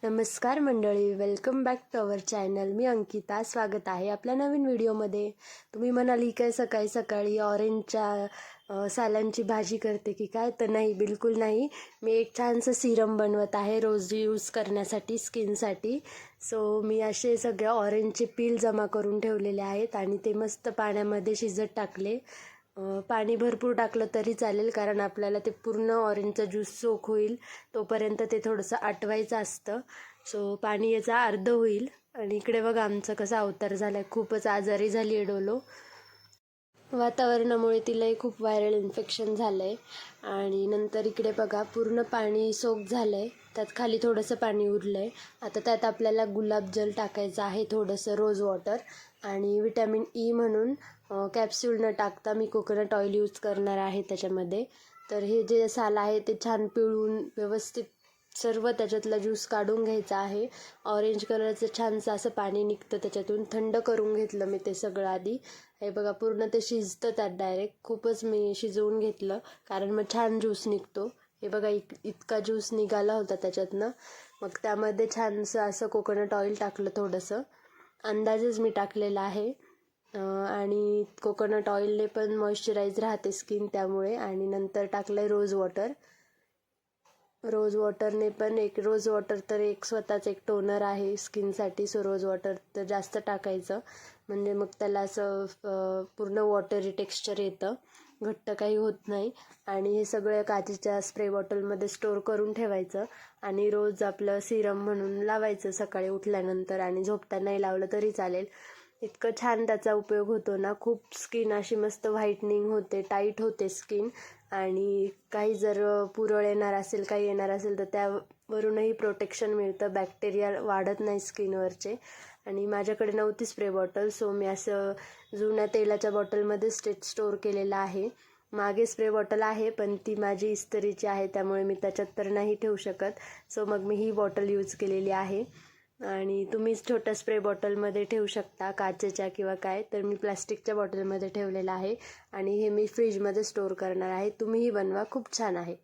नमस्कार मंडळी, welcome back to our channel. मी अंकिता, स्वागत आहे आपल्या नवीन व्हिडिओमध्ये. तुम्ही म्हणाली काय सकाळी सकाळी ऑरेंजच्या सालांची भाजी करते की काय? तर नाही, बिलकुल नाही. मी एक छानसं सिरम बनवत आहे रोज यूज करण्यासाठी स्किनसाठी. सो मी असे सगळे ऑरेंजचे पील जमा करून ठेवलेले आहेत आणि ते मस्त पाण्यामध्ये शिजत टाकले. पाणी भरपूर टाकलं तरी चालेल, कारण आपल्याला ते पूर्ण ऑरेंजचा ज्यूस सोक होईल तोपर्यंत ते थोडंसं आटवायचं असतं. सो पाणी याचा अर्ध होईल. आणि इकडे बघा आमचा कसा अवतार झाला आहे, खूपच आजारी झाली आहे डोलो. वातावरणामुळे तिलाही खूप व्हायरल इन्फेक्शन झालं आहे. आणि नंतर इकडे बघा पूर्ण पाणी सोक झालं आहे, त्यात खाली थोडंसं पाणी उरलं आहे. आता त्यात आपल्याला गुलाबजल टाकायचं आहे, थोडंसं रोज वॉटर आणि विटॅमिन ई म्हणून कॅप्सूल न टाकता मी कोकोनट ऑइल यूज करणार आहे त्याच्यामध्ये. तर हे जे साल आहे ते छान पिळून व्यवस्थित सर्व त्याच्यातला ज्यूस काढून घ्यायचा आहे. ऑरेंज कलरचं छानसं असं पाणी निघतं त्याच्यातून. थंड करून घेतलं मी ते सगळं आधी. हे बघा पूर्ण ते शिजतं त्यात डायरेक्ट. खूपच मी शिजवून घेतलं, कारण मग छान ज्यूस निघतो. हे बघा इतका ज्यूस निघाला होता त्याच्यातनं. मग त्यामध्ये छानसं असं कोकोनट ऑइल टाकलं थोडंसं, अंदाजेच मी टाकलेलं आहे. आणि कोकोनट ऑइलने पण मॉइश्चराईज राहते स्किन त्यामुळे. आणि नंतर टाकलं आहे रोज वॉटर. रोज वॉटरने पण रोज वॉटर तर स्वतःच एक टोनर आहे स्किनसाठी. सो रोज वॉटर तर जास्त टाकायचं, म्हणजे मग त्याला असं पूर्ण वॉटरी टेक्स्चर येतं, घट्ट काही होत नाही. आणि हे सगळं काचेच्या स्प्रे बॉटलमध्ये स्टोअर करून ठेवायचं आणि रोज आपलं सिरम म्हणून लावायचं सकाळी उठल्यानंतर, आणि झोपतानाही लावलं तरी चालेल. इतकं छान त्याचा उपयोग होतो ना, खूप स्किन अशी मस्त व्हाईटनिंग होते, टाईट होते स्किन. आणि काही जर पुरळ येणार असेल, काही येणार असेल तर त्यावरूनही प्रोटेक्शन मिळतं, बॅक्टेरिया वाढत नाही स्किनवरचे. आणि माझ्याकडे नव्हती स्प्रे बॉटल, सो मी असं जुन्या तेलाच्या बॉटलमध्येच स्टोअर केलेलं आहे. मागे स्प्रे बॉटल आहे, पण ती माझी इस्त्रीची आहे, त्यामुळे मी त्याच्यात तर नाही ठेवू शकत. सो मग मी ही बॉटल यूज केलेली आहे. आणि तुम्हीच छोट्या स्प्रे बॉटलमध्ये ठेवू शकता, काचेच्या किंवा काय. तर मी प्लास्टिकच्या बॉटलमध्ये ठेवलेलं आहे आणि हे मी फ्रीजमध्ये स्टोअर करणार आहे. तुम्हीही बनवा, खूप छान आहे.